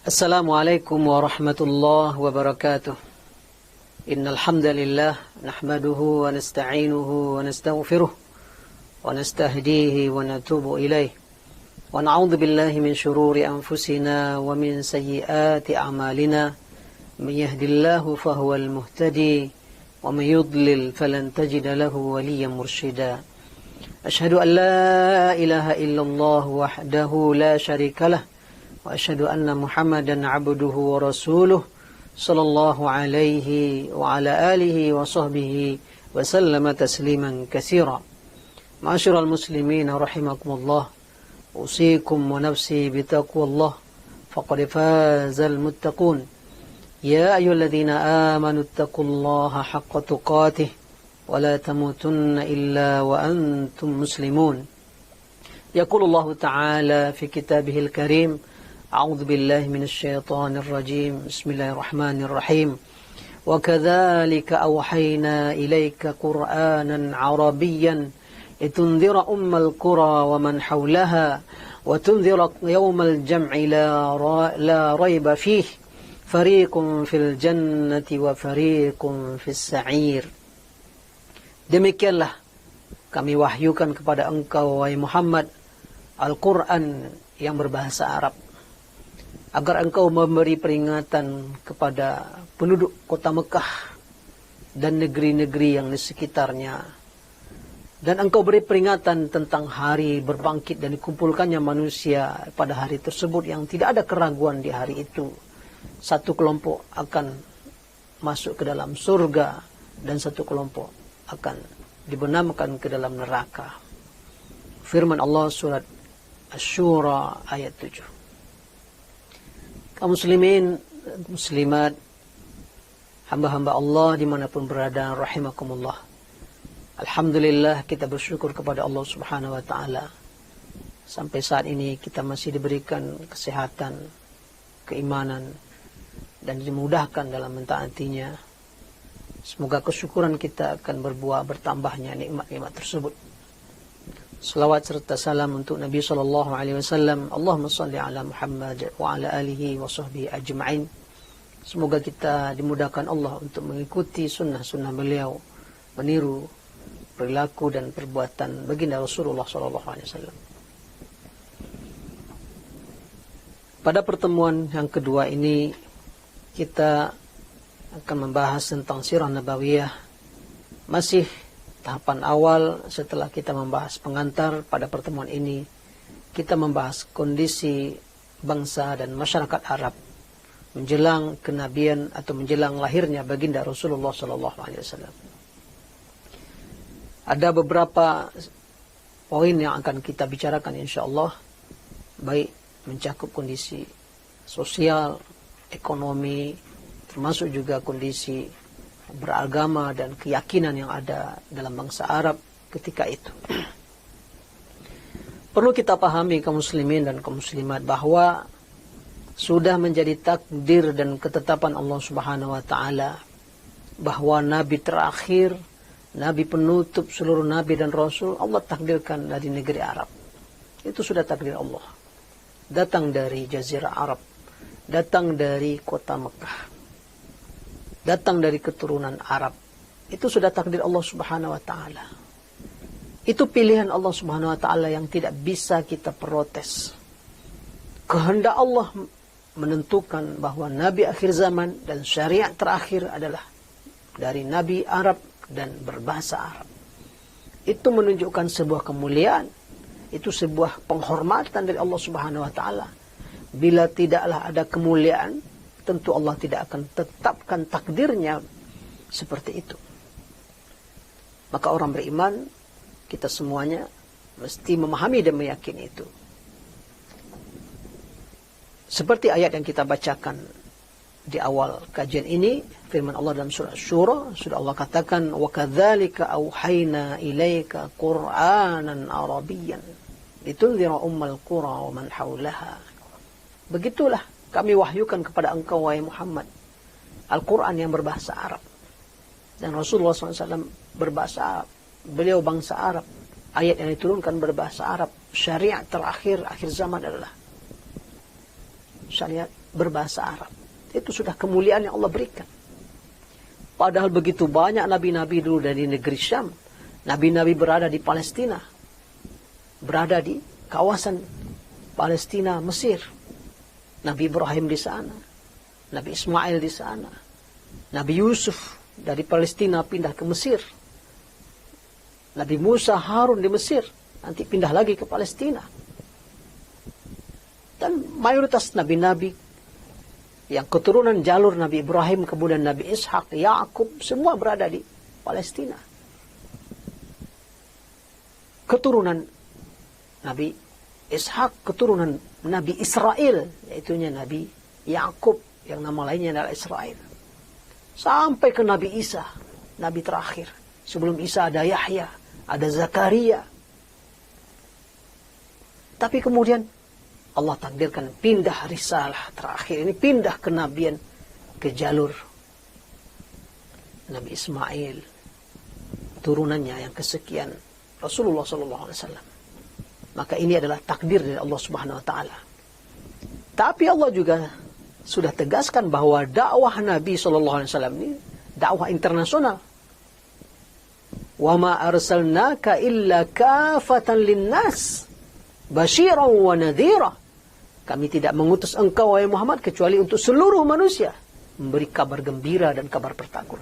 Assalamualaikum warahmatullahi wabarakatuh. Innal hamdalillah nahmaduhu wa nasta'inuhu wa nastaghfiruh wa nastahdihi wa natubu ilaih. Wa na'udzu billahi min shururi anfusina wa min sayyiati a'malina. May yahdihillahu fahuwal muhtadi wa may yudlil falan tajida lahu waliyyan mursyida. Asyhadu an la ilaha illallah wahdahu la syarika lah. Wa asyhadu anna Muhammadan abduhu wa rasuluh sallallahu alaihi wa ala alihi wa sahbihi wa sallama tasliman katsira. Ma'asyiral muslimin rahimakumullah. Usikum wa nafsi bitaqwallah faqad fazal muttaqun. Ya ayyuhalladzina amanu taqullaha haqqa tuqatih wa la tamutunna illa wa antum muslimun. Yaqulullahu ta'ala fi kitabihil karim. أعوذ بالله من الشيطان الرجيم بسم الله الرحمن الرحيم وكذلك أوحينا إليك قرآنا عربيا لتنذر أم القرى ومن حولها وتنذر يوم الجمع لا ريب فيه فريق في الجنة وفريق في السعير. Demikianlah kami wahyukan kepada engkau wahai Muhammad Al-Quran yang berbahasa Arab, agar engkau memberi peringatan kepada penduduk kota Mekah dan negeri-negeri yang di sekitarnya. Dan engkau beri peringatan tentang hari berbangkit dan dikumpulkannya manusia pada hari tersebut yang tidak ada keraguan di hari itu. Satu kelompok akan masuk ke dalam surga dan satu kelompok akan dibenamkan ke dalam neraka. Firman Allah surat Asy-Syura ayat 7. Kaum muslimin, muslimat, hamba-hamba Allah dimanapun berada, rahimakumullah. Alhamdulillah kita bersyukur kepada Allah subhanahu wa ta'ala. Sampai saat ini kita masih diberikan kesehatan, keimanan, dan dimudahkan dalam mentaatinya. Semoga kesyukuran kita akan berbuah bertambahnya nikmat-nikmat tersebut. Salawat serta salam untuk Nabi SAW. Allahumma salli ala Muhammad wa ala alihi wa sahbihi ajma'in. Semoga kita dimudahkan Allah untuk mengikuti sunnah-sunnah beliau, meniru perilaku dan perbuatan baginda Rasulullah SAW. Pada pertemuan yang kedua ini, kita akan membahas tentang sirah nabawiyah. Masih tahapan awal setelah kita membahas pengantar. Pada pertemuan ini kita membahas kondisi bangsa dan masyarakat Arab menjelang kenabian atau menjelang lahirnya baginda Rasulullah SAW. Ada beberapa poin yang akan kita bicarakan insyaallah, baik mencakup kondisi sosial, ekonomi, termasuk juga kondisi beragama dan keyakinan yang ada dalam bangsa Arab ketika itu. Perlu kita pahami kaum muslimin dan kaum muslimat bahwa sudah menjadi takdir dan ketetapan Allah Subhanahu wa taala bahwa nabi terakhir, nabi penutup seluruh nabi dan rasul Allah takdirkan dari negeri Arab. Itu sudah takdir Allah. Datang dari jazirah Arab, datang dari kota Mekah, datang dari keturunan Arab. Itu sudah takdir Allah Subhanahu wa ta'ala. Itu pilihan Allah Subhanahu wa ta'ala yang tidak bisa kita protes. Kehendak Allah menentukan bahwa Nabi akhir zaman dan syariat terakhir adalah dari Nabi Arab dan berbahasa Arab. Itu menunjukkan sebuah kemuliaan. Itu sebuah penghormatan dari Allah Subhanahu wa ta'ala. Bila tidaklah ada kemuliaan, tentu Allah tidak akan tetapkan takdirnya seperti itu. Maka orang beriman, kita semuanya mesti memahami dan meyakini itu. Seperti ayat yang kita bacakan di awal kajian ini, firman Allah dalam surah Asy-Syura, sudah Allah katakan, وَكَذَلِكَ أَوْحَيْنَا إِلَيْكَ قُرْآنًا عَرَبِيًّا. litunzira ummal qura wa man haulaha. Begitulah kami wahyukan kepada engkau wahai Muhammad Al-Quran yang berbahasa Arab. Dan Rasulullah SAW berbahasa Arab. Beliau bangsa Arab. Ayat yang diturunkan berbahasa Arab. Syariat terakhir akhir zaman adalah syariat berbahasa Arab. Itu sudah kemuliaan yang Allah berikan. Padahal begitu banyak nabi-nabi dulu dari negeri Syam. Nabi-nabi berada di Palestina. Berada di kawasan Palestina, Mesir. Nabi Ibrahim di sana. Nabi Ismail di sana. Nabi Yusuf dari Palestina pindah ke Mesir. Nabi Musa, Harun di Mesir. Nanti pindah lagi ke Palestina. Dan mayoritas nabi-nabi yang keturunan jalur Nabi Ibrahim, kemudian Nabi Ishak, Yakub, semua berada di Palestina. Keturunan Nabi Ishak, keturunan Nabi Israel, yaitunya Nabi Yakub, yang nama lainnya adalah Israel. Sampai ke Nabi Isa, Nabi terakhir. Sebelum Isa ada Yahya, ada Zakaria. Tapi kemudian Allah takdirkan pindah risalah terakhir ini, pindah kenabian ke jalur Nabi Ismail, turunannya yang kesekian, Rasulullah SAW. Maka ini adalah takdir dari Allah Subhanahu Wa Taala. Tapi Allah juga sudah tegaskan bahwa dakwah Nabi SAW ini dakwah internasional. Wa ma arsalnaka illa kafatan linnas basyiran wa nadhira. Kami tidak mengutus engkau wahai Muhammad kecuali untuk seluruh manusia, memberi kabar gembira dan kabar bertakwa.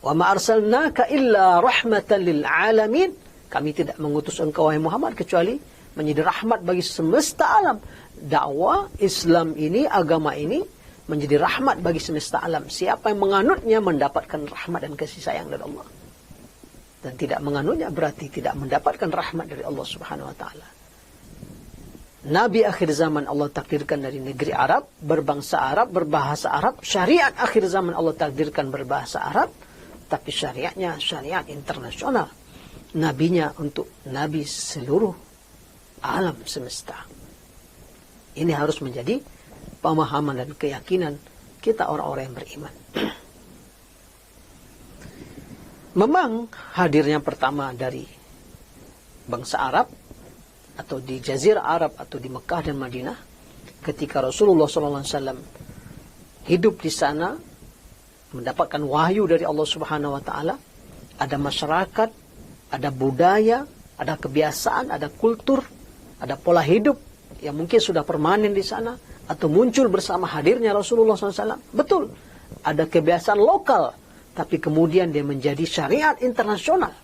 Wa ma arsalnaka illa rahmatan lil alamin. Kami tidak mengutus engkau wahai Muhammad kecuali menjadi rahmat bagi semesta alam. Dakwah Islam ini, agama ini menjadi rahmat bagi semesta alam. Siapa yang menganutnya mendapatkan rahmat dan kasih sayang dari Allah. Dan tidak menganutnya berarti tidak mendapatkan rahmat dari Allah Subhanahu Wa Taala. Nabi akhir zaman Allah takdirkan dari negeri Arab, berbangsa Arab, berbahasa Arab. Syariat akhir zaman Allah takdirkan berbahasa Arab, tapi syariatnya syariat internasional. Nabinya untuk nabi seluruh alam semesta. Ini harus menjadi pemahaman dan keyakinan kita orang-orang yang beriman. Memang hadirnya pertama dari bangsa Arab atau di Jazirah Arab atau di Mekah dan Madinah, ketika Rasulullah SAW hidup di sana, mendapatkan wahyu dari Allah Subhanahu Wa Taala, ada masyarakat, ada budaya, ada kebiasaan, ada kultur, ada pola hidup yang mungkin sudah permanen di sana atau muncul bersama hadirnya Rasulullah SAW. Betul, ada kebiasaan lokal, tapi kemudian dia menjadi syariat internasional.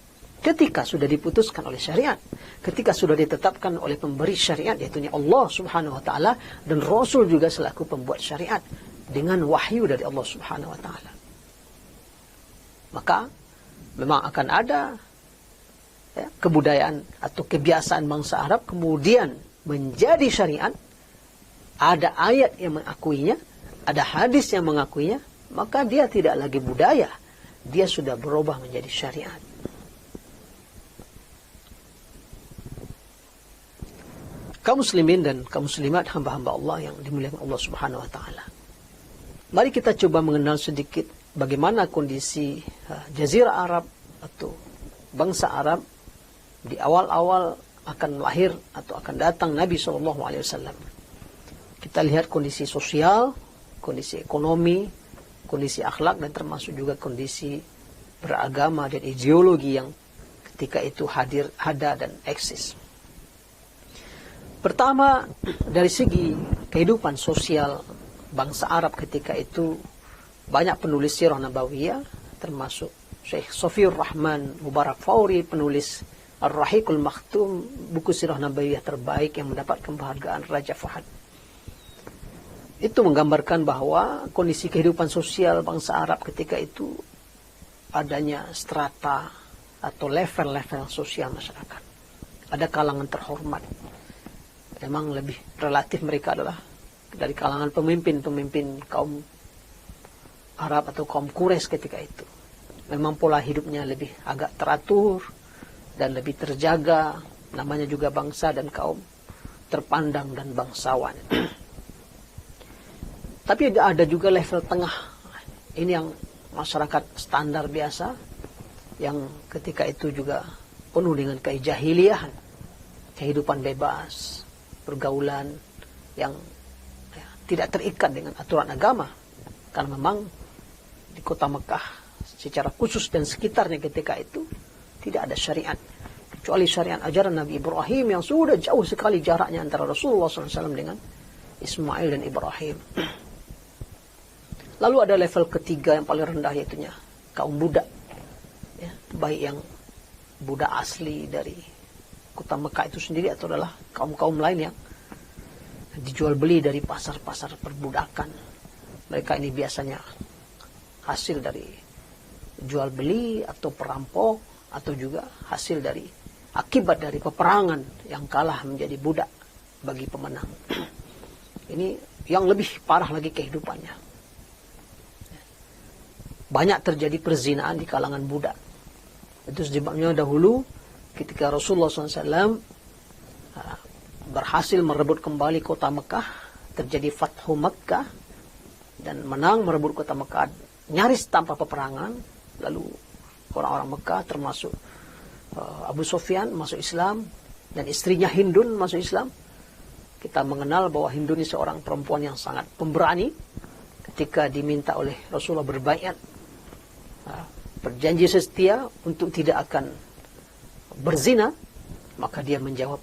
Ketika sudah diputuskan oleh syariat, ketika sudah ditetapkan oleh pemberi syariat, yaitu Allah Subhanahu Wa Taala, dan Rasul juga selaku pembuat syariat dengan wahyu dari Allah Subhanahu Wa Taala, maka memang akan ada kebudayaan atau kebiasaan bangsa Arab kemudian menjadi syariat. Ada ayat yang mengakuinya, ada hadis yang mengakuinya, maka dia tidak lagi budaya, dia sudah berubah menjadi syariat. Kaum muslimin dan kaum muslimat, hamba-hamba Allah yang dimuliakan Allah Subhanahu Wa Taala, mari kita coba mengenal sedikit bagaimana kondisi Jazirah Arab atau bangsa Arab di awal-awal akan lahir atau akan datang Nabi SAW. Kita lihat kondisi sosial, kondisi ekonomi, kondisi akhlak, dan termasuk juga kondisi beragama dan ideologi yang ketika itu ada dan eksis. Pertama, dari segi kehidupan sosial bangsa Arab ketika itu, banyak penulis sirah nabawiyah, termasuk Syekh Sofiur Rahman Mubarak Fauri, penulis Ar-Rahiqul Makhtum, buku sirah nabawiyah terbaik yang mendapatkan penghargaan Raja Fahad. Itu menggambarkan bahwa kondisi kehidupan sosial bangsa Arab ketika itu adanya strata atau level-level sosial masyarakat. Ada kalangan terhormat. Memang lebih relatif mereka adalah dari kalangan pemimpin kaum Arab atau kaum Quraisy ketika itu. Memang pola hidupnya lebih agak teratur dan lebih terjaga, namanya juga bangsa dan kaum terpandang dan bangsawan. Tapi ada juga level tengah. Ini yang masyarakat standar biasa, yang ketika itu juga penuh dengan kejahiliahan, kehidupan bebas, pergaulan yang tidak terikat dengan aturan agama. Karena memang di kota Mekah secara khusus dan sekitarnya ketika itu tidak ada syariat, kecuali syariat ajaran Nabi Ibrahim yang sudah jauh sekali jaraknya antara Rasulullah SAW dengan Ismail dan Ibrahim. Lalu ada level ketiga yang paling rendah, yaitu kaum budak, ya, baik yang budak asli dari kota Mekah itu sendiri atau adalah kaum-kaum lain yang dijual beli dari pasar-pasar perbudakan. Mereka ini biasanya hasil dari jual beli atau perampok, atau juga hasil dari akibat dari peperangan yang kalah menjadi budak bagi pemenang. Ini yang lebih parah lagi kehidupannya. Banyak terjadi perzinaan di kalangan budak. Itu sebabnya dahulu ketika Rasulullah SAW berhasil merebut kembali kota Mekah, terjadi Fathu Mekah, dan menang merebut kota Mekah nyaris tanpa peperangan. Lalu orang-orang Mekah termasuk Abu Sufyan masuk Islam, dan istrinya Hindun masuk Islam. Kita mengenal bahwa Hindun ini seorang perempuan yang sangat pemberani. Ketika diminta oleh Rasulullah berbaiat, berjanji setia untuk tidak akan berzina, maka dia menjawab,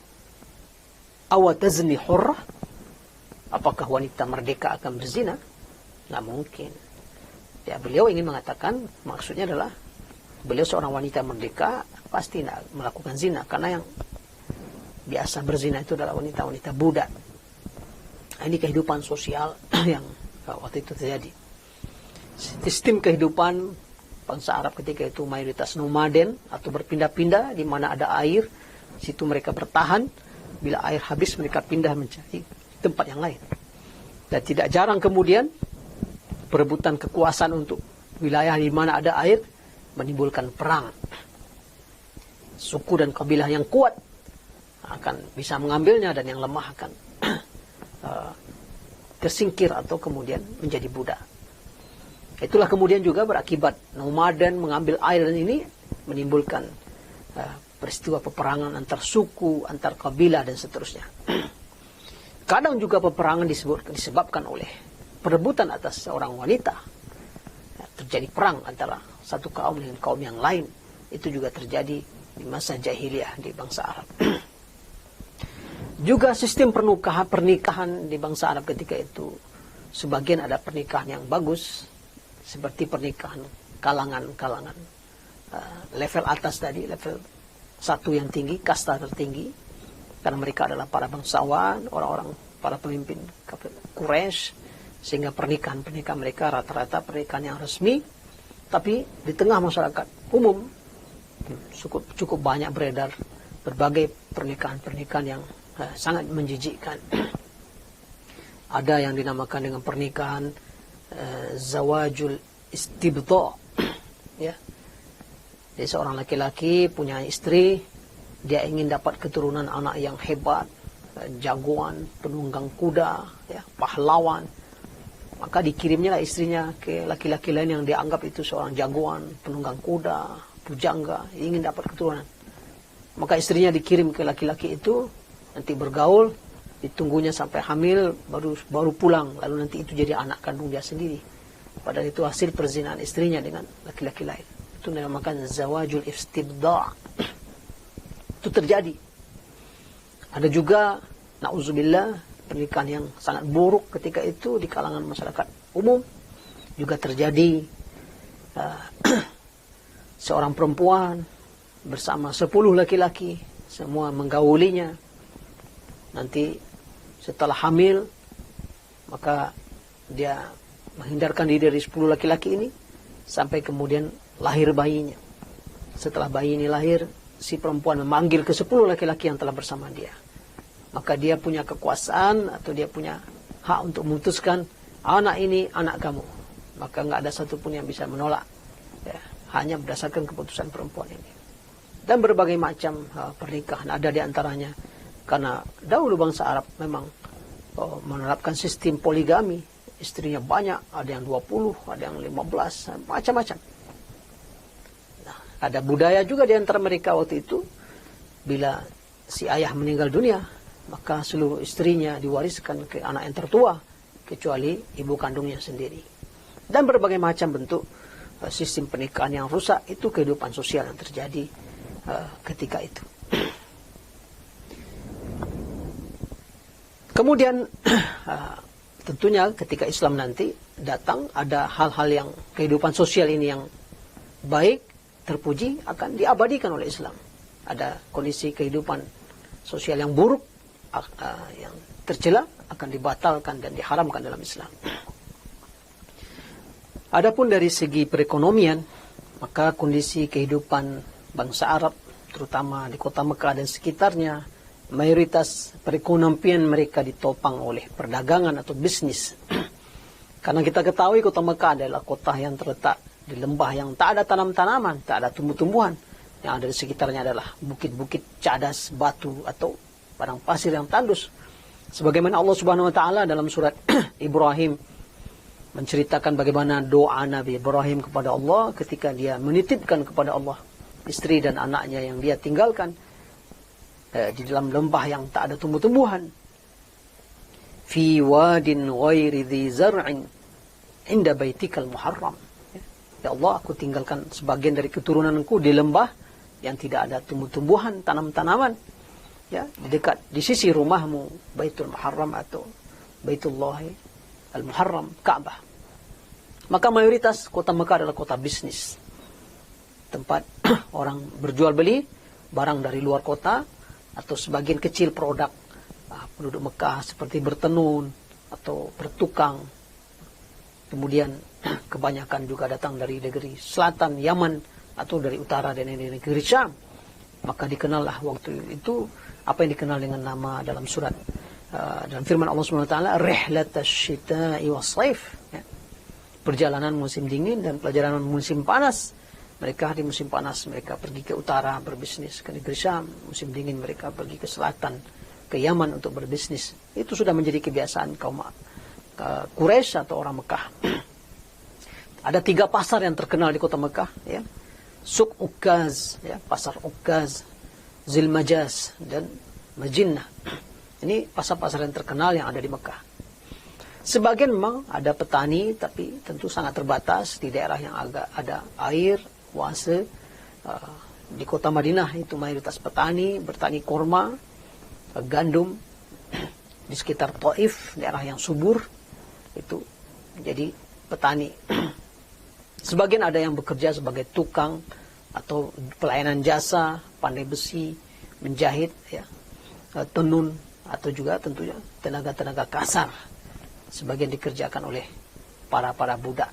awatazni hurrah, apakah wanita merdeka akan berzina? Nggak mungkin. Ya, beliau ingin mengatakan, maksudnya adalah beliau seorang wanita merdeka pasti tidak melakukan zina, karena yang biasa berzina itu adalah wanita-wanita budak. Nah, ini kehidupan sosial yang waktu itu terjadi. Sistem kehidupan bangsa Arab ketika itu mayoritas nomaden atau berpindah-pindah. Di mana ada air, situ mereka bertahan. Bila air habis, mereka pindah mencari tempat yang lain. Dan tidak jarang kemudian perebutan kekuasaan untuk wilayah di mana ada air menimbulkan perang. Suku dan kabilah yang kuat akan bisa mengambilnya, dan yang lemah akan tersingkir atau kemudian menjadi budak. Itulah kemudian juga berakibat nomaden mengambil air, dan ini menimbulkan peristiwa peperangan antar suku, antar kabilah, dan seterusnya. Kadang juga peperangan disebabkan oleh perebutan atas seorang wanita. Terjadi perang antara satu kaum dengan kaum yang lain. Itu juga terjadi di masa jahiliyah di bangsa Arab. Juga sistem pernikahan di bangsa Arab ketika itu, sebagian ada pernikahan yang bagus, seperti pernikahan kalangan-kalangan level atas tadi, level satu yang tinggi, kasta tertinggi, karena mereka adalah para bangsawan, orang-orang, para pemimpin Quraisy, sehingga pernikahan-pernikahan mereka rata-rata pernikahan yang resmi. Tapi di tengah masyarakat umum cukup banyak beredar berbagai pernikahan-pernikahan yang sangat menjijikkan. Ada yang dinamakan dengan pernikahan zawajul istibdha, ya. Jadi seorang laki-laki punya istri, dia ingin dapat keturunan anak yang hebat, jagoan, penunggang kuda, ya, pahlawan. Maka dikirimnya lah istrinya ke laki-laki lain yang dianggap itu seorang jagoan, penunggang kuda, pujangga, ingin dapat keturunan. Maka istrinya dikirim ke laki-laki itu, nanti bergaul, ditunggunya sampai hamil, baru pulang, lalu nanti itu jadi anak kandung dia sendiri. Padahal itu hasil perzinahan istrinya dengan laki-laki lain. Itu dinamakan zawajul istibdha. Itu terjadi. Ada juga, na'udzubillah, pernikahan yang sangat buruk ketika itu di kalangan masyarakat umum. Juga terjadi seorang perempuan bersama 10 laki-laki, semua menggaulinya. Nanti setelah hamil, maka dia menghindarkan diri dari 10 laki-laki ini, sampai kemudian lahir bayinya. Setelah bayi ini lahir, si perempuan memanggil ke 10 laki-laki yang telah bersama dia. Maka dia punya kekuasaan atau dia punya hak untuk memutuskan, anak ini anak kamu. Maka nggak ada satupun yang bisa menolak, ya, hanya berdasarkan keputusan perempuan ini. dan berbagai macam pernikahan ada di antaranya. Karena dahulu bangsa Arab memang menerapkan sistem poligami, istrinya banyak, ada yang 20, ada yang 15, macam-macam. Nah, ada budaya juga di antara mereka waktu itu, bila si ayah meninggal dunia, maka seluruh istrinya diwariskan ke anak yang tertua, kecuali ibu kandungnya sendiri. Dan berbagai macam bentuk sistem pernikahan yang rusak, itu kehidupan sosial yang terjadi ketika itu. Kemudian tentunya ketika Islam nanti datang, ada hal-hal yang kehidupan sosial ini yang baik, terpuji, akan diabadikan oleh Islam. Ada kondisi kehidupan sosial yang buruk, yang tercela, akan dibatalkan dan diharamkan dalam Islam. Adapun dari segi perekonomian, maka kondisi kehidupan bangsa Arab, terutama di kota Mekah dan sekitarnya, mayoritas perekonomian mereka ditopang oleh perdagangan atau bisnis. Karena kita ketahui kota Mekah adalah kota yang terletak di lembah yang tak ada tanam-tanaman, tak ada tumbuh-tumbuhan. Yang ada di sekitarnya adalah bukit-bukit cadas, batu, atau padang pasir yang tandus. Sebagaimana Allah Subhanahu wa taala dalam surat Ibrahim menceritakan bagaimana doa Nabi Ibrahim kepada Allah ketika dia menitipkan kepada Allah istri dan anaknya yang dia tinggalkan di dalam lembah yang tak ada tumbuh-tumbuhan. Fi wadin ghairi dhi zar'in inda baitikal muharram. Ya Allah, aku tinggalkan sebagian dari keturunanku di lembah yang tidak ada tumbuh-tumbuhan, tanam-tanaman, ya, di sisi rumahmu, Baitul Muharram atau Baitullah Al-Muharram, Ka'bah. Maka mayoritas kota Mekah adalah kota bisnis, tempat orang berjual beli barang dari luar kota, atau sebagian kecil produk penduduk Mekah seperti bertenun atau bertukang. Kemudian kebanyakan juga datang dari negeri selatan, Yaman, atau dari utara dan negeri Syam. Maka dikenallah waktu itu apa yang dikenal dengan nama dalam surat dalam firman Allah Subhanahu wa taala, rihlatash syita'i was-shaif, ya. Perjalanan musim dingin dan perjalanan musim panas. Mereka di musim panas mereka pergi ke utara berbisnis ke negeri Syam, musim dingin mereka pergi ke selatan ke Yaman untuk berbisnis. Itu sudah menjadi kebiasaan kaum Quraisy atau orang Mekah. Ada 3 pasar yang terkenal di kota Mekah, ya. Suq Ukaz, ya, pasar Ukaz, Zilmajaz, dan Majinnah. Ini pasar-pasar yang terkenal yang ada di Mekah. Sebagian memang ada petani, tapi tentu sangat terbatas di daerah yang agak ada air, oase. Di kota Madinah itu mayoritas petani, bertani korma, gandum. Di sekitar Taif, daerah yang subur, itu jadi petani. Sebagian ada yang bekerja sebagai tukang atau pelayanan jasa, pandai besi, menjahit, ya, tenun, atau juga tentunya tenaga-tenaga kasar. Sebagian dikerjakan oleh para budak.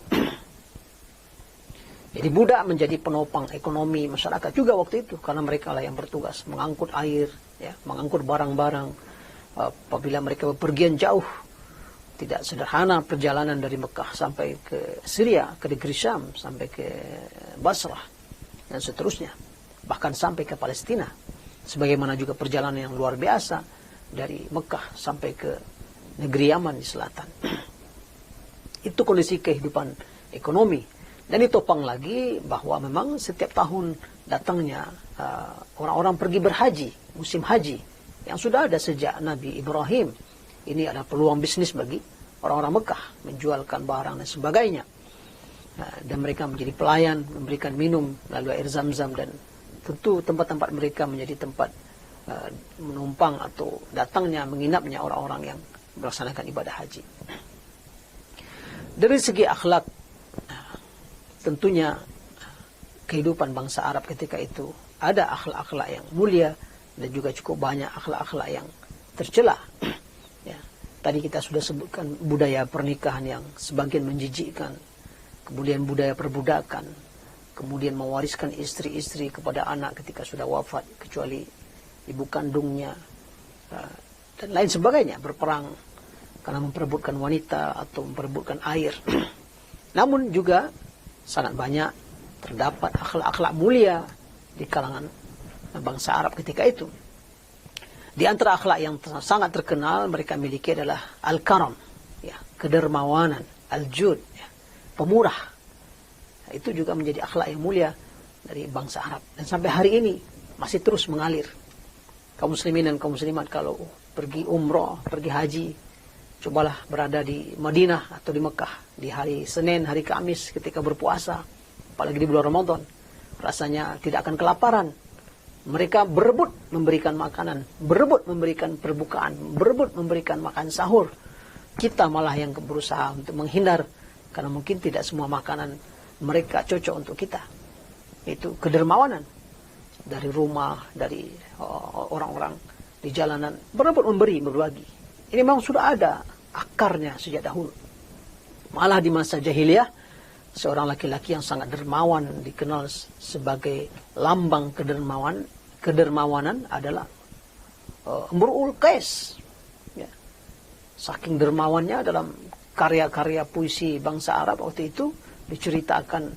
Jadi budak menjadi penopang ekonomi masyarakat juga waktu itu, karena mereka lah yang bertugas mengangkut air, ya, mengangkut barang-barang. Apabila mereka bepergian jauh, tidak sederhana perjalanan dari Mekah sampai ke Syria, ke negeri Syam, sampai ke Basrah, dan seterusnya. Bahkan sampai ke Palestina. Sebagaimana juga perjalanan yang luar biasa dari Mekah sampai ke negeri Yaman di selatan. Itu kondisi kehidupan ekonomi. Dan ditopang lagi bahwa memang setiap tahun datangnya orang-orang pergi berhaji, musim haji, yang sudah ada sejak Nabi Ibrahim. Ini adalah peluang bisnis bagi orang-orang Mekah, menjualkan barang dan sebagainya. Dan mereka menjadi pelayan, memberikan minum melalui air Zam-Zam, dan tentu tempat-tempat mereka menjadi tempat menumpang atau datangnya, menginapnya orang-orang yang melaksanakan ibadah haji. Dari segi akhlak, tentunya kehidupan bangsa Arab ketika itu ada akhlak-akhlak yang mulia dan juga cukup banyak akhlak-akhlak yang tercela. Ya, tadi kita sudah sebutkan budaya pernikahan yang sebagian menjijikkan, kemudian budaya perbudakan, kemudian mewariskan istri-istri kepada anak ketika sudah wafat kecuali ibu kandungnya, dan lain sebagainya, berperang karena memperebutkan wanita atau memperebutkan air. Namun juga sangat banyak terdapat akhlak-akhlak mulia di kalangan bangsa Arab ketika itu. Di antara akhlak yang sangat terkenal mereka miliki adalah al-karam, ya, kedermawanan, al-jud, ya, pemurah. Itu juga menjadi akhlak yang mulia dari bangsa Arab. Dan sampai hari ini masih terus mengalir. Kaum muslimin dan kaum muslimat kalau pergi umrah, pergi haji, cobalah berada di Madinah atau di Mekah di hari Senin, hari Kamis ketika berpuasa, apalagi di bulan Ramadan. Rasanya tidak akan kelaparan. Mereka berebut memberikan makanan, berebut memberikan perbukaan, berebut memberikan makan sahur. Kita malah yang berusaha untuk menghindar, karena mungkin tidak semua makanan mereka cocok untuk kita. Itu kedermawanan. Dari rumah, dari orang-orang di jalanan, berebut memberi, berbagi. Ini memang sudah ada akarnya sejak dahulu. Malah di masa jahiliyah, seorang laki-laki yang sangat dermawan dikenal sebagai lambang kedermawanan adalah Imru'ul Qais. Ya. Saking dermawannya dalam karya-karya puisi bangsa Arab waktu itu diceritakan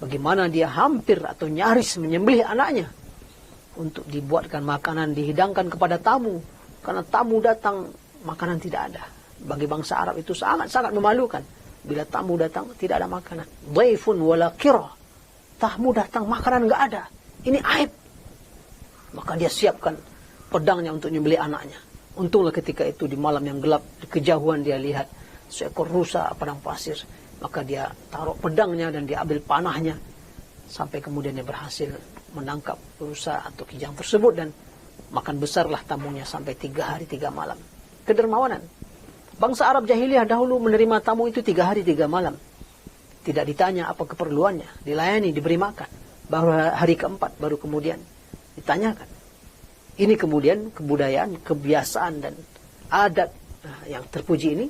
bagaimana dia hampir atau nyaris menyembelih anaknya untuk dibuatkan makanan, dihidangkan kepada tamu. Karena tamu datang, makanan tidak ada. Bagi bangsa Arab itu sangat-sangat memalukan. Bila tamu datang, tidak ada makanan. Dhaifun wala qira. Tamu datang, makanan nggak ada. Ini aib. Maka dia siapkan pedangnya untuk menyembelih anaknya. Untunglah ketika itu di malam yang gelap, di kejauhan dia lihat seekor rusa padang pasir. Maka dia taruh pedangnya dan dia ambil panahnya. Sampai kemudian dia berhasil menangkap rusa atau kijang tersebut. Dan makan besarlah tamunya sampai 3 hari 3 malam. Kedermawanan. Bangsa Arab jahiliyah dahulu menerima tamu itu 3 hari 3 malam. Tidak ditanya apa keperluannya. Dilayani, diberi makan. Baru hari keempat, baru kemudian ditanyakan. Ini kemudian kebudayaan, kebiasaan dan adat yang terpuji ini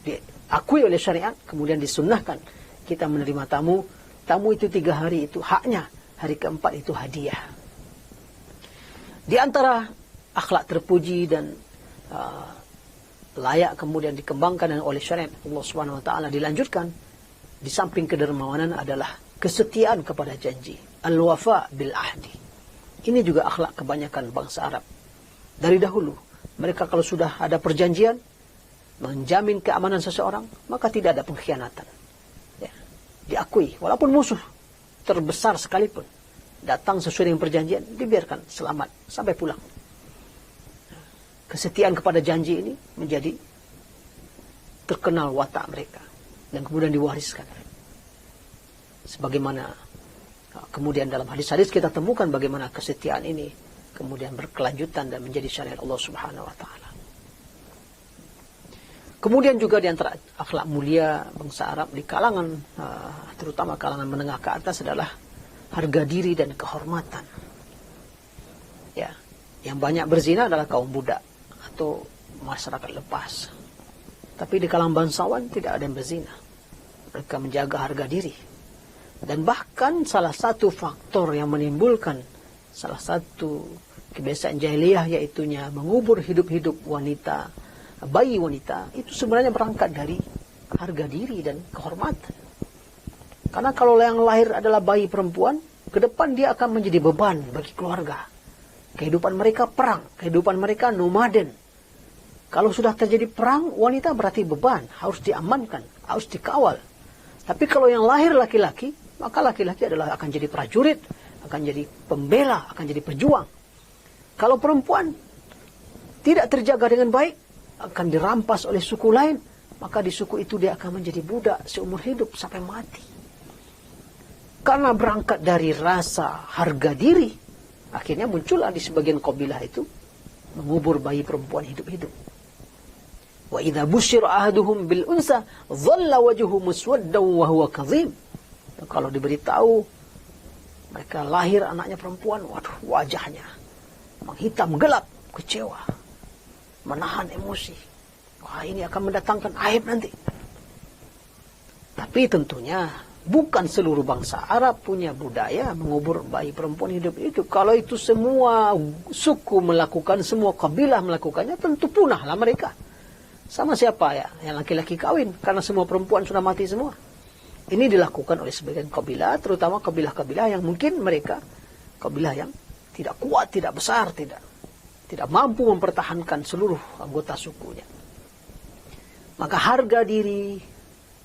diakui oleh syariat, kemudian disunnahkan kita menerima tamu. Tamu itu 3 hari itu haknya, hari keempat itu hadiah. Di antara akhlak terpuji dan layak kemudian dikembangkan oleh syariat Allah Subhanahu wa taala dilanjutkan di samping kedermawanan adalah kesetiaan kepada janji, al-wafa bil ahdi. Ini juga akhlak kebanyakan bangsa Arab. Dari dahulu mereka kalau sudah ada perjanjian menjamin keamanan seseorang, maka tidak ada pengkhianatan. Ya, diakui walaupun musuh terbesar sekalipun datang sesuai dengan perjanjian, dibiarkan selamat sampai pulang. Kesetiaan kepada janji ini menjadi terkenal watak mereka dan kemudian diwariskan. Sebagaimana kemudian dalam hadis-hadis kita temukan bagaimana kesetiaan ini kemudian berkelanjutan dan menjadi syariat Allah Subhanahu wa taala. Kemudian juga di antara akhlak mulia bangsa Arab di kalangan terutama kalangan menengah ke atas adalah harga diri dan kehormatan. Ya, yang banyak berzina adalah kaum budak atau masyarakat lepas. Tapi di kalangan bangsawan tidak ada yang berzina. Mereka menjaga harga diri. Dan bahkan salah satu faktor yang menimbulkan salah satu kebiasaan jahiliyah yaitunya mengubur hidup-hidup wanita, bayi wanita, itu sebenarnya berangkat dari harga diri dan kehormatan. Karena kalau yang lahir adalah bayi perempuan, ke depan dia akan menjadi beban bagi keluarga. Kehidupan mereka perang, kehidupan mereka nomaden. Kalau sudah terjadi perang, wanita berarti beban, harus diamankan, harus dikawal. Tapi kalau yang lahir laki-laki, maka laki-laki adalah akan jadi prajurit, akan jadi pembela, akan jadi pejuang. Kalau perempuan tidak terjaga dengan baik, akan dirampas oleh suku lain, maka di suku itu dia akan menjadi budak seumur hidup sampai mati. Karena berangkat dari rasa harga diri, akhirnya muncullah di sebagian kabilah itu mengubur bayi perempuan hidup-hidup. Wa idza busyira ahaduhum bil unsa dhalla wajhuhu muswaddan wa huwa kadhim. Kalau diberitahu mereka lahir anaknya perempuan, waduh, wajahnya menghitam gelap, kecewa, menahan emosi. Wah, ini akan mendatangkan aib nanti. Tapi tentunya bukan seluruh bangsa Arab punya budaya mengubur bayi perempuan hidup-hidup. Kalau itu semua suku melakukan, semua kabilah melakukannya, tentu punahlah mereka. Sama siapa ya? Yang laki-laki kawin, karena semua perempuan sudah mati semua. Ini dilakukan oleh sebagian kabilah, terutama kabilah-kabilah yang mungkin mereka kabilah yang tidak kuat, tidak besar, tidak mampu mempertahankan seluruh anggota sukunya. Maka harga diri,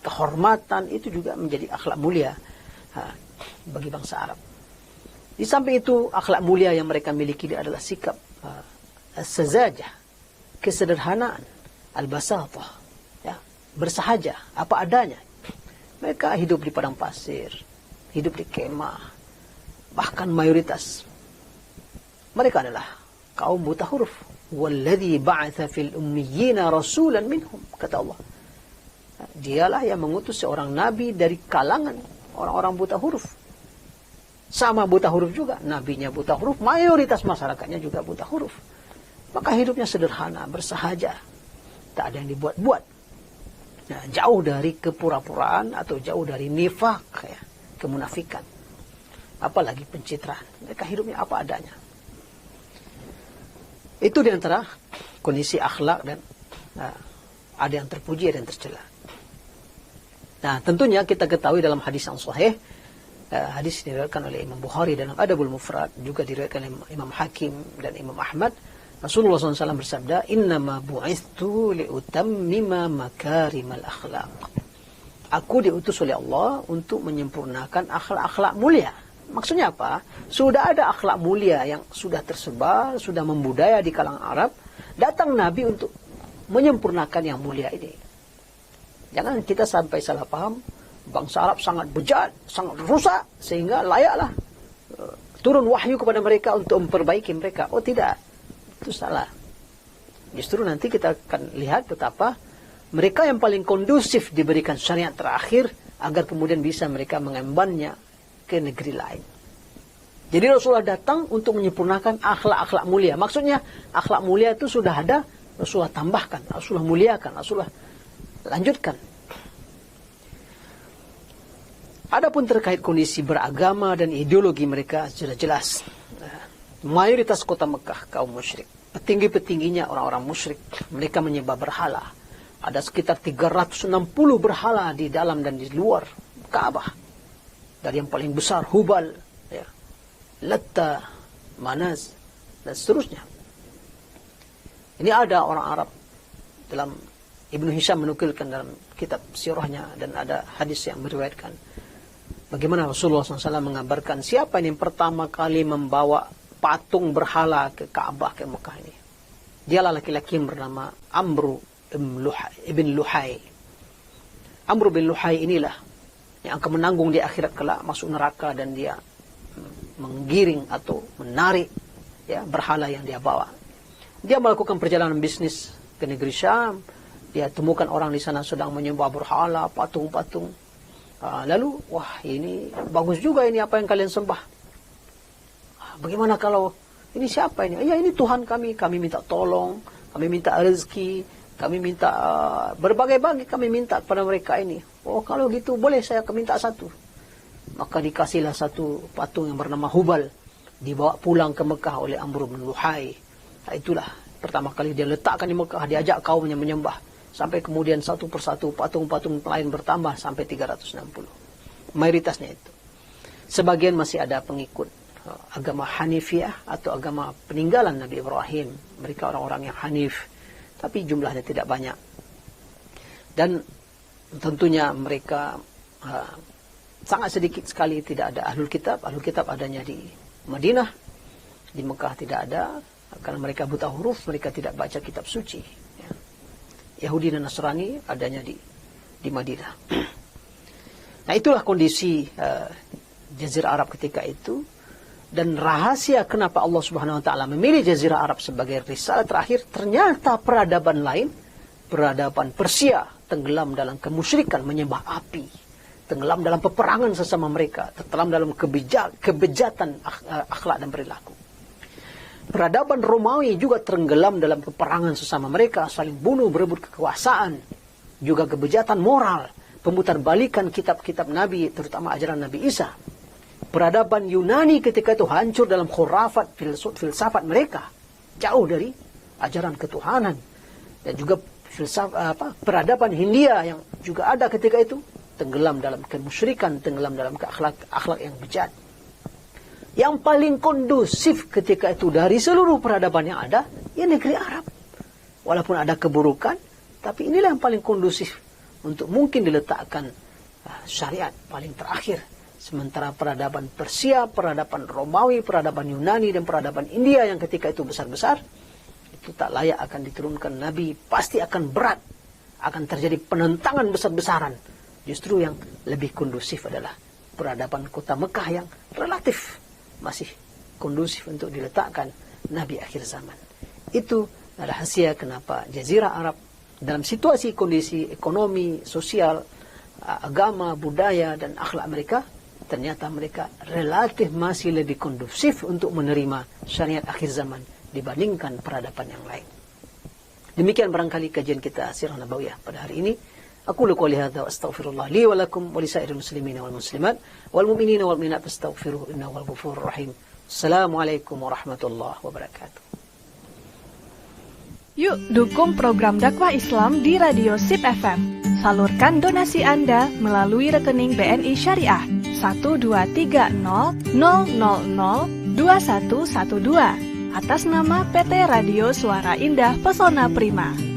kehormatan itu juga menjadi akhlak mulia bagi bangsa Arab. Di samping itu, akhlak mulia yang mereka miliki adalah sikap as-sazajah, kesederhanaan, al-basatah, ya, bersahaja, apa adanya. Mereka hidup di padang pasir, hidup di kemah, bahkan mayoritas mereka adalah kaum buta huruf. Walladzi ba'atha fil ummiyina rasulan minhum, kata Allah. Dialah yang mengutus seorang nabi dari kalangan orang-orang buta huruf. Sama buta huruf juga, nabinya buta huruf, mayoritas masyarakatnya juga buta huruf. Maka hidupnya sederhana, bersahaja, tak ada yang dibuat-buat. Nah, jauh dari kepura-puraan atau jauh dari nifak, ya, kemunafikan. Apalagi pencitraan. Mereka hidupnya apa adanya. Itu diantara kondisi akhlak dan ada yang terpuji, ada yang tercela. Nah, tentunya kita ketahui dalam hadis yang sahih, hadis diriwayatkan oleh Imam Bukhari dalam Adabul Mufrad, juga diriwayatkan oleh Imam Hakim dan Imam Ahmad. Rasulullah SAW bersabda, "Innama bu'ithu liutammima makarimal akhlaq." Aku diutus oleh Allah untuk menyempurnakan akhlak-akhlak mulia. Maksudnya apa? Sudah ada akhlak mulia yang sudah tersebar, sudah membudaya di kalangan Arab. Datang Nabi untuk menyempurnakan yang mulia ini. Jangan kita sampai salah paham. Bangsa Arab sangat bejat, sangat rusak, sehingga layaklah turun wahyu kepada mereka untuk memperbaiki mereka. Oh tidak, itu salah. Justru nanti kita akan lihat betapa mereka yang paling kondusif diberikan syariat terakhir, agar kemudian bisa mereka mengembannya ke negeri lain. Jadi Rasulullah datang untuk menyempurnakan akhlak-akhlak mulia. Maksudnya akhlak mulia itu sudah ada, Rasulullah tambahkan, Rasulullah muliakan, Rasulullah lanjutkan. Adapun terkait kondisi beragama dan ideologi mereka sudah jelas. Mayoritas kota Mekah kaum musyrik. Petinggi-petingginya orang-orang musyrik. Mereka menyembah berhala. Ada sekitar 360 berhala di dalam dan di luar Ka'bah. Dari yang paling besar Hubal, ya, Latta, Manaz, dan seterusnya. Ini ada orang Arab dalam Ibnu Hisham menukilkan dalam kitab sirahnya, dan ada hadis yang meriwayatkan bagaimana Rasulullah SAW mengabarkan siapa yang pertama kali membawa patung berhala ke Ka'bah, ke Mekah ini. Dialah laki-laki yang bernama Amru ibn Luhai. Amru bin Luhai inilah yang akan menanggung di akhirat kelak, masuk neraka, dan dia menggiring atau menarik, ya, berhala yang dia bawa. Dia melakukan perjalanan bisnis ke negeri Syam. Dia temukan orang di sana sedang menyembah berhala, patung-patung. Lalu, wah, ini bagus juga ini apa yang kalian sembah. Bagaimana kalau ini siapa ini? Ya, ini Tuhan kami. Kami minta tolong, kami minta rezeki, kami minta berbagai-bagai, kami minta kepada mereka ini. Oh, kalau gitu boleh saya minta satu. Maka dikasihlah satu patung yang bernama Hubal, dibawa pulang ke Mekah oleh Amr bin Luhai. Nah, itulah pertama kali dia letakkan di Mekah, diajak kaumnya menyembah. Sampai kemudian satu persatu patung-patung lain bertambah sampai 360. Mayoritasnya itu. Sebagian masih ada pengikut agama Hanifiyah atau agama peninggalan Nabi Ibrahim. Mereka orang-orang yang Hanif, tapi jumlahnya tidak banyak. Dan tentunya mereka sangat sedikit sekali tidak ada ahlul kitab. Ahlul kitab adanya di Madinah, di Mekah tidak ada, karena mereka buta huruf, mereka tidak baca kitab suci. Ya. Yahudi dan Nasrani adanya di Madinah. Nah, itulah kondisi Jazirah Arab ketika itu. Dan rahasia kenapa Allah Subhanahu Wa Taala memilih Jazirah Arab sebagai risalah terakhir, ternyata peradaban lain, peradaban Persia, tenggelam dalam kemusyrikan, menyembah api, tenggelam dalam peperangan sesama mereka, tenggelam dalam kebejatan akhlak dan perilaku. Peradaban Romawi juga tenggelam dalam peperangan sesama mereka, saling bunuh, berebut kekuasaan, juga kebejatan moral, pemutarbalikan kitab-kitab Nabi, terutama ajaran Nabi Isa. Peradaban Yunani ketika itu hancur dalam khurafat, filsafat mereka, jauh dari ajaran ketuhanan. Dan juga peradaban Hindia yang juga ada ketika itu, tenggelam dalam kemusyrikan, tenggelam dalam akhlak yang bejat. Yang paling kondusif ketika itu dari seluruh peradaban yang ada, ya negeri Arab. Walaupun ada keburukan, tapi inilah yang paling kondusif untuk mungkin diletakkan syariat paling terakhir. Sementara peradaban Persia, peradaban Romawi, peradaban Yunani, dan peradaban India yang ketika itu besar-besar, itu tak layak akan diturunkan Nabi. Pasti akan berat, akan terjadi penentangan besar-besaran. Justru yang lebih kondusif adalah peradaban kota Mekah yang relatif masih kondusif untuk diletakkan Nabi akhir zaman. Itu adalah rahasia kenapa Jazirah Arab dalam situasi kondisi ekonomi, sosial, agama, budaya, dan akhlak mereka, ternyata mereka relatif masih lebih kondusif untuk menerima syariat akhir zaman dibandingkan peradaban yang lain. Demikian barangkali kajian kita Sirah Nabawiyah pada hari ini. Aku qouli hadza wa astaghfirullah li wa lakum wa lisairil muslimin wal muslimat wal mu'minina wal mu'minat fastaghfiruhu innahu wal ghafurur rahim. Assalamualaikum warahmatullahi wabarakatuh. Yuk dukung program dakwah Islam di Radio SIP FM. Salurkan donasi Anda melalui rekening BNI Syariah 12300002112 atas nama PT Radio Suara Indah Pesona Prima.